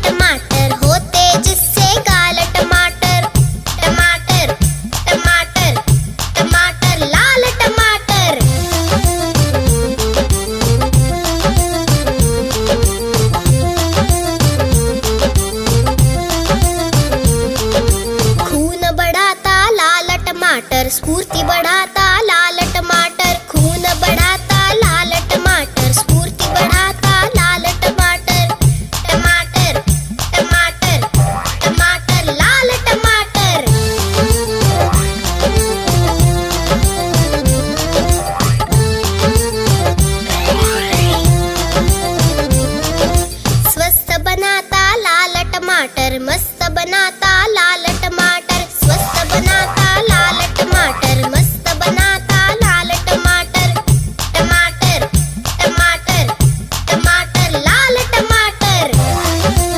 टमाटर होते जिससे गाल टमाटर। टमाटर टमाटर टमाटर लाल टमाटर। खून बढ़ाता लाल टमाटर, स्फूर्ति बढ़ाता लाल टमाटर। खून बढ़ाता लाल टमाटर, स्फूर्ति बढ़ाता लाल टमाटर। टमाटर टमाटर टमाटर लाल टमाटर। स्वस्थ बनाता लाल टमाटर, मस्त बनाता लाल